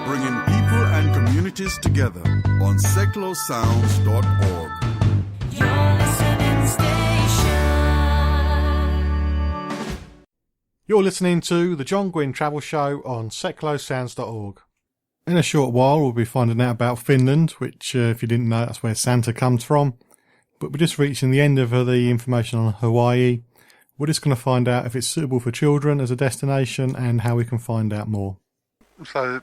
Bringing people and communities together on seclosounds.org. You're listening to the John Guinn Travel Show on seclosounds.org. In a short while, we'll be finding out about Finland, which, if you didn't know, that's where Santa comes from. But we're just reaching the end of the information on Hawaii. We're just going to find out if it's suitable for children as a destination and how we can find out more. So,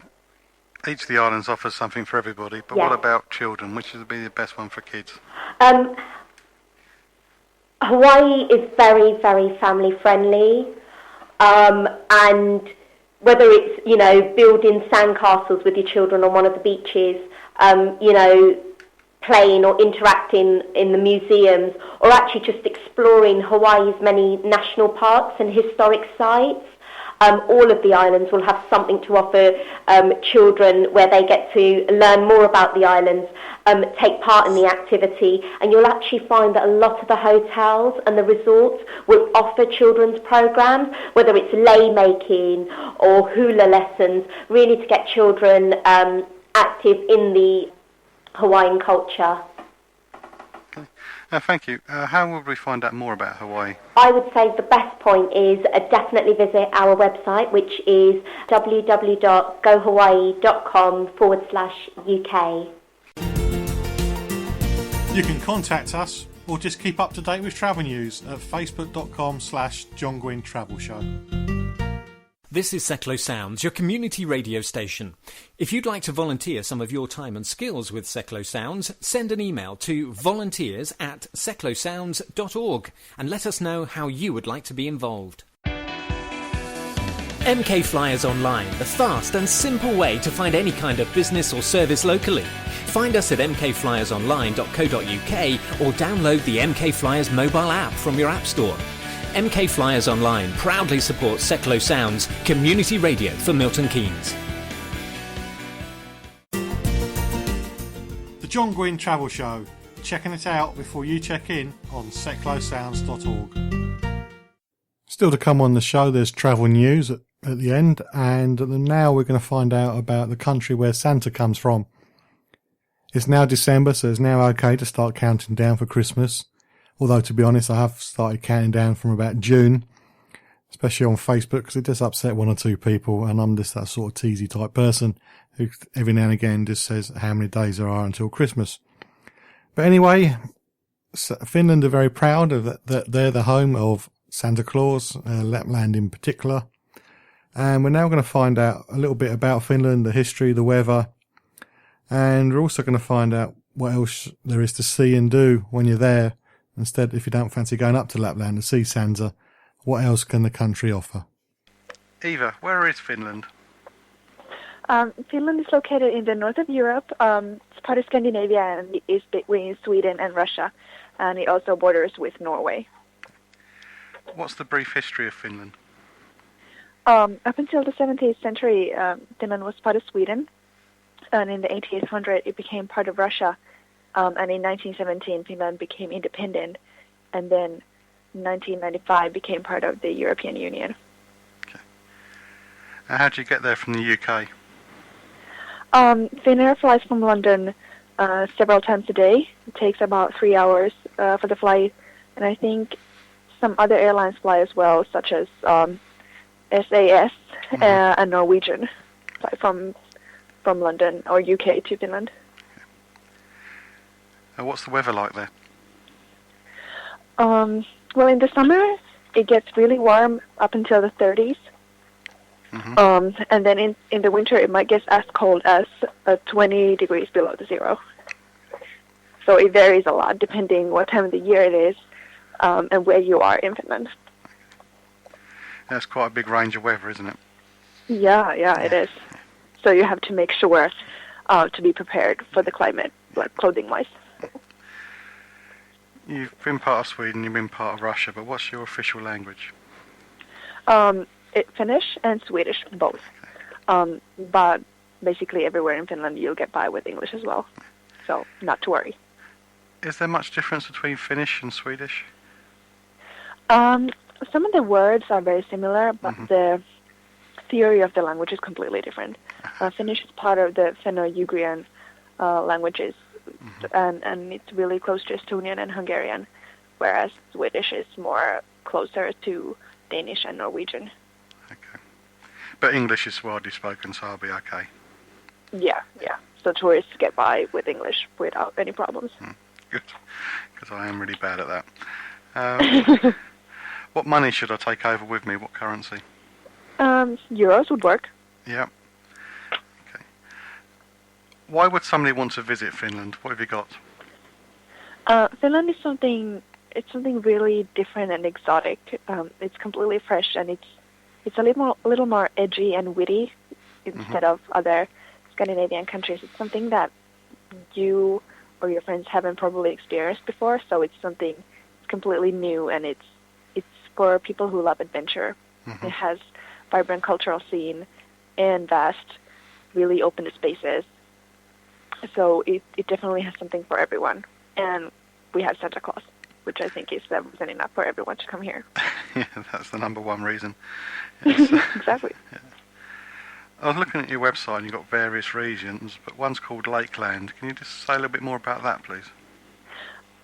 each of the islands offers something for everybody, but what about children? Which would be the best one for kids? Hawaii is very, very family friendly. And whether it's, building sandcastles with your children on one of the beaches, playing or interacting in the museums, or actually just exploring Hawaii's many national parks and historic sites, all of the islands will have something to offer children where they get to learn more about the islands, take part in the activity, and you'll actually find that a lot of the hotels and the resorts will offer children's programs, whether it's lei making or hula lessons, really to get children active in the Hawaiian culture. Thank you. How would we find out more about Hawaii? I would say the best point is definitely visit our website, which is www.gohawaii.com/UK. You can contact us or just keep up to date with travel news at facebook.com/John Guinn Travel Show. This is Seclo Sounds, your community radio station. If you'd like to volunteer some of your time and skills with Seclo Sounds, send an email to volunteers@seclosounds.org and let us know how you would like to be involved. MK Flyers Online, the fast and simple way to find any kind of business or service locally. Find us at mkflyersonline.co.uk or download the MK Flyers mobile app from your app store. MK Flyers Online proudly supports Seclo Sounds, community radio for Milton Keynes. The John Guinn Travel Show. Checking it out before you check in on seclosounds.org. Still to come on the show, there's travel news at the end, and now we're going to find out about the country where Santa comes from. It's now December, so it's now okay to start counting down for Christmas. Although, to be honest, I have started counting down from about June, especially on Facebook, because it does upset one or two people, and I'm just that sort of teasy type person who every now and again just says how many days there are until Christmas. But anyway, Finland are very proud of that they're the home of Santa Claus, Lapland in particular. And we're now going to find out a little bit about Finland, the history, the weather, and we're also going to find out what else there is to see and do when you're there. Instead, if you don't fancy going up to Lapland to see Santa, what else can the country offer? Eva, where is Finland? Finland is located in the north of Europe. It's part of Scandinavia and is between Sweden and Russia, and it also borders with Norway. What's the brief history of Finland? Up until the 17th century, Finland was part of Sweden, and in the 1800s it became part of Russia. And in 1917, Finland became independent, and then in 1995 became part of the European Union. Okay. How do you get there from the UK? Finnair flies from London several times a day. It takes about 3 hours for the flight, and I think some other airlines fly as well, such as SAS and Norwegian fly from London or UK to Finland. What's the weather like there? Well, in the summer, it gets really warm up until the 30s. Mm-hmm. And then in the winter, it might get as cold as 20 degrees below the zero. So it varies a lot depending what time of the year it is and where you are in Finland. That's quite a big range of weather, isn't it? Yeah, it is. So you have to make sure to be prepared for the climate, like clothing-wise. You've been part of Sweden, you've been part of Russia, but what's your official language? It's Finnish and Swedish, both. But basically everywhere in Finland you'll get by with English as well, so not to worry. Is there much difference between Finnish and Swedish? Some of the words are very similar, but the theory of the language is completely different. Finnish is part of the Finno-Ugrian languages, and it's really close to Estonian and Hungarian, whereas Swedish is more closer to Danish and Norwegian. Okay. But English is widely spoken, so I'll be okay. Yeah. So tourists get by with English without any problems. Good, because I am really bad at that. What money should I take over with me? What currency? Euros would work. Yeah. Okay. Why would somebody want to visit Finland? What have you got? Finland is something really different and exotic. It's completely fresh, and it's a little more edgy and witty instead of other Scandinavian countries. It's something that you or your friends haven't probably experienced before, so it's something completely new, and it's for people who love adventure. It has vibrant cultural scene and vast, really open spaces. So it definitely has something for everyone. And we have Santa Claus, which I think is reason enough for everyone to come here. Yeah, that's the number one reason. Exactly. Yeah. I was looking at your website and you've got various regions, but one's called Lakeland. Can you just say a little bit more about that, please?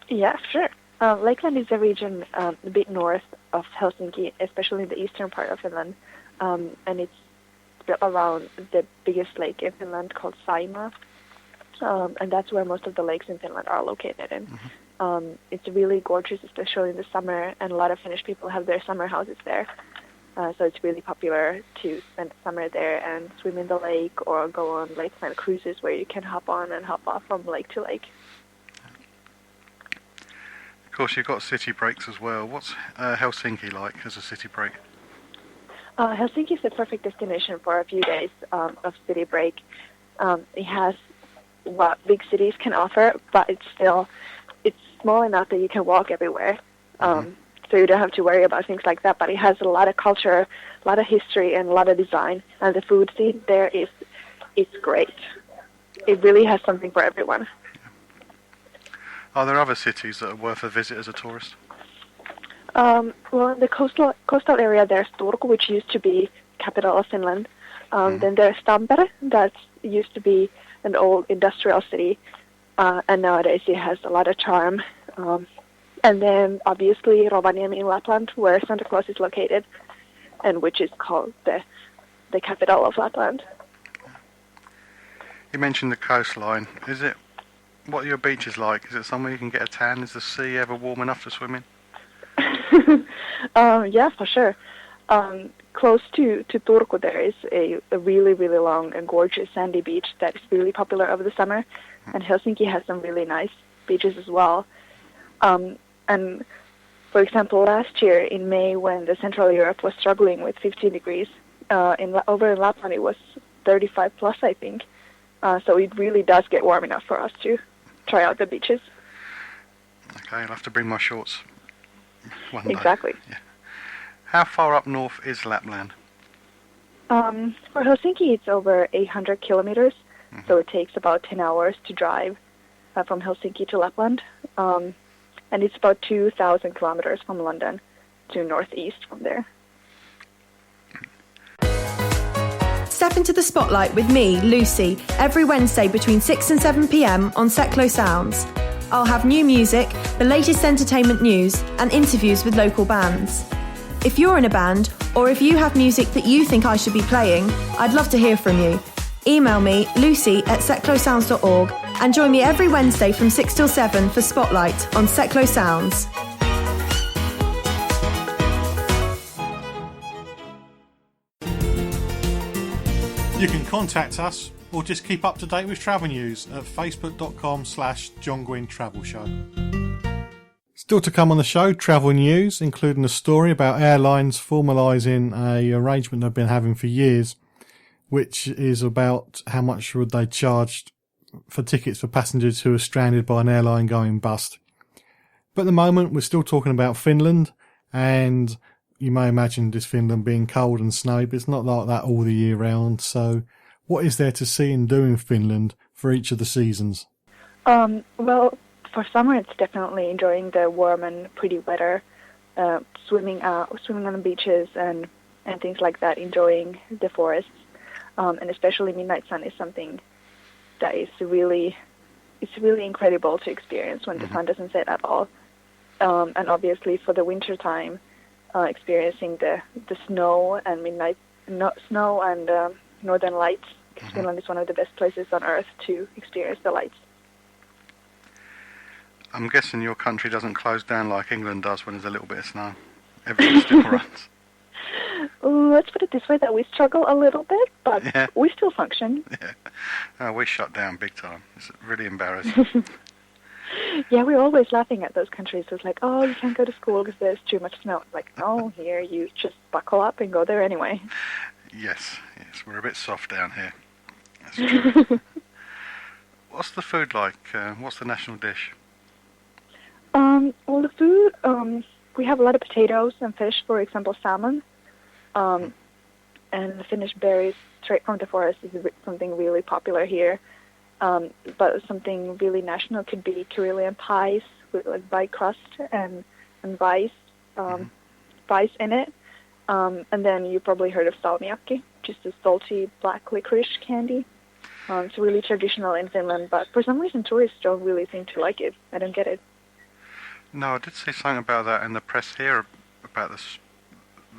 Yeah, sure. Lakeland is a region a bit north of Helsinki, especially in the eastern part of Finland, and it's built around the biggest lake in Finland called Saimaa, and that's where most of the lakes in Finland are located in. It's really gorgeous, especially in the summer, and a lot of Finnish people have their summer houses there. So it's really popular to spend the summer there and swim in the lake or go on Lakeland cruises where you can hop on and hop off from lake to lake. Of course, you've got city breaks as well. What's Helsinki like as a city break? Helsinki is the perfect destination for a few days of city break. It has what big cities can offer, but it's small enough that you can walk everywhere. So you don't have to worry about things like that. But it has a lot of culture, a lot of history, and a lot of design. And the food scene there it's great. It really has something for everyone. Are there other cities that are worth a visit as a tourist? Well, in the coastal area, there's Turku, which used to be capital of Finland. Then there's Tampere, that used to be an old industrial city, and nowadays it has a lot of charm. And then, obviously, Rovaniemi in Lapland, where Santa Claus is located, and which is called the capital of Lapland. You mentioned the coastline. What are your beaches like? Is it somewhere you can get a tan? Is the sea ever warm enough to swim in? Yeah, for sure. Close to Turku, there is a really, really long and gorgeous sandy beach that is really popular over the summer. And Helsinki has some really nice beaches as well. And, for example, last year in May, when the Central Europe was struggling with 15 degrees, over in Lapland it was 35 plus, I think. So it really does get warm enough for us to try out the beaches. Okay, I'll have to bring my shorts one day. Exactly. Yeah. How far up north is Lapland? For Helsinki, it's over 800 kilometers, so it takes about 10 hours to drive from Helsinki to Lapland. And it's about 2,000 kilometers from London to northeast from there. Step into the spotlight with me, Lucy, every Wednesday between 6 and 7 p.m. on Seclo Sounds. I'll have new music, the latest entertainment news, and interviews with local bands. If you're in a band, or if you have music that you think I should be playing, I'd love to hear from you. Email me, lucy@seclosounds.org, and join me every Wednesday from 6 till 7 for Spotlight on Seclo Sounds. You can contact us or just keep up to date with travel news at facebook.com/John Guinn Travel Show. Still to come on the show, travel news, including a story about airlines formalising a arrangement they've been having for years, which is about how much would they charge for tickets for passengers who are stranded by an airline going bust. But at the moment, we're still talking about Finland, and you may imagine this Finland being cold and snowy, but it's not like that all the year round. So what is there to see and do in Finland for each of the seasons? Well, for summer, it's definitely enjoying the warm and pretty weather, swimming on the beaches and and things like that, enjoying the forests. And especially midnight sun is something that is really incredible to experience when the sun doesn't set at all. And obviously for the winter time, experiencing the snow and northern lights, because Finland is one of the best places on earth to experience the lights. I'm guessing your country doesn't close down like England does when there's a little bit of snow. Everything still runs. Let's put it this way, that we struggle a little bit, but we still function. Yeah, we shut down big time. It's really embarrassing. Yeah, we're always laughing at those countries. It's like, oh, you can't go to school because there's too much snow. Like, no, here you just buckle up and go there anyway. Yes, we're a bit soft down here. That's true. What's the food like? What's the national dish? Well, the food, we have a lot of potatoes and fish, for example, salmon. And the Finnish berries straight from the forest is something really popular here. But something really national could be Karelian pies with like pie crust and rice, rice in it. And then you probably heard of salmiakki, just a salty black licorice candy. It's really traditional in Finland, but for some reason tourists don't really seem to like it. I don't get it. No, I did see something about that in the press here, about the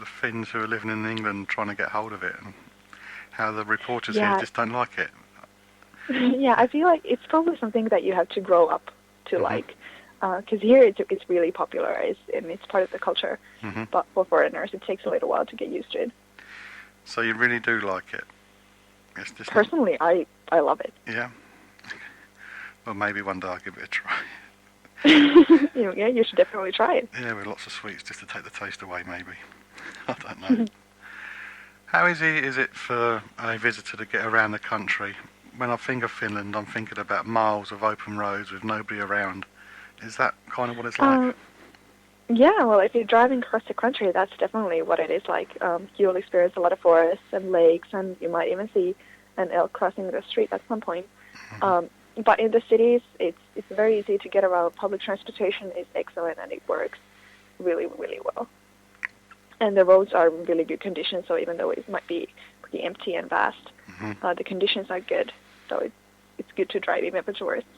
Finns who are living in England trying to get hold of it, and how the reporters here just don't like it. Yeah, I feel like it's probably something that you have to grow up to like, because here it's really popular, and it's part of the culture. But for foreigners, it takes a little while to get used to it. So you really do like it? It's just personally, I love it. Yeah. Well, maybe one day I'll give it a try. Yeah, you should definitely try it. Yeah, with lots of sweets just to take the taste away, maybe. I don't know. How easy is it for a visitor to get around the country? When I think of Finland, I'm thinking about miles of open roads with nobody around. Is that kind of what it's like? Yeah, well, if you're driving across the country, that's definitely what it is like. You'll experience a lot of forests and lakes, and you might even see an elk crossing the street at some point. But in the cities, it's very easy to get around. Public transportation is excellent, and it works really, really well. And the roads are in really good condition, so even though it might be pretty empty and vast, the conditions are good. So it's good to drive even for tourists.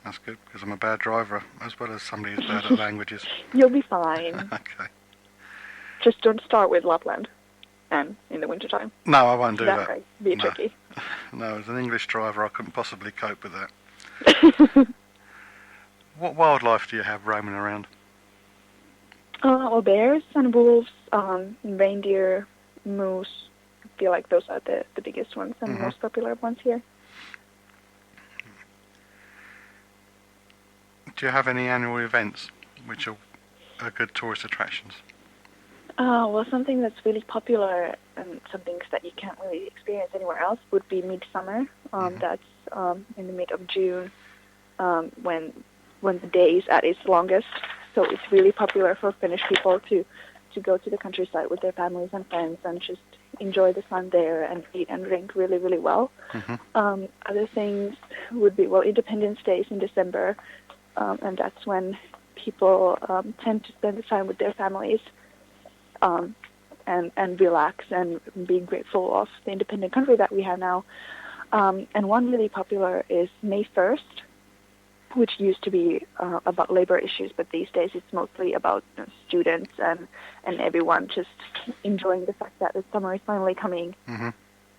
That's good, because I'm a bad driver, as well as somebody who's bad at languages. You'll be fine. Okay. Just don't start with Lapland and in the wintertime. No, I won't do that. That might be tricky. No, as an English driver, I couldn't possibly cope with that. What wildlife do you have roaming around? Well, bears and wolves, reindeer, moose. I feel like those are the biggest ones and most popular ones here. Do you have any annual events which are good tourist attractions? Well, something that's really popular and some things that you can't really experience anywhere else would be midsummer. That's in the mid of June, when the day is at its longest. So it's really popular for Finnish people to go to the countryside with their families and friends and just enjoy the sun there and eat and drink really, really well. Other things would be, well, Independence Day is in December, and that's when people tend to spend the time with their families and relax and be grateful of the independent country that we have now. And one really popular is May 1st, which used to be about labor issues, but these days it's mostly about students and everyone just enjoying the fact that the summer is finally coming.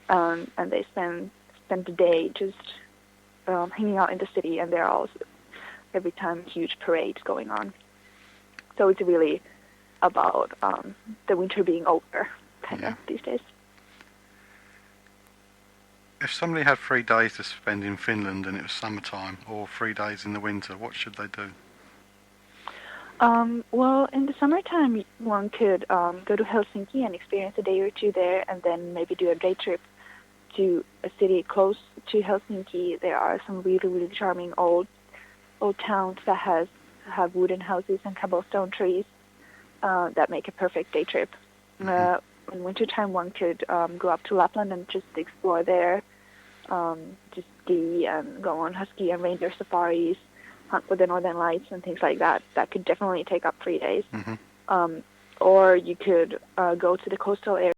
And they spend the day just hanging out in the city, and there are also every time huge parades going on. So it's really about the winter being over, kind of, these days. If somebody had 3 days to spend in Finland and it was summertime, or 3 days in the winter, what should they do? Well, in the summertime, one could go to Helsinki and experience a day or two there, and then maybe do a day trip to a city close to Helsinki. There are some really, really charming old towns that have wooden houses and cobblestone trees that make a perfect day trip. In wintertime, one could go up to Lapland and just explore there, just ski and go on husky and reindeer safaris, hunt for the northern lights and things like that. That could definitely take up 3 days. or you could go to the coastal area.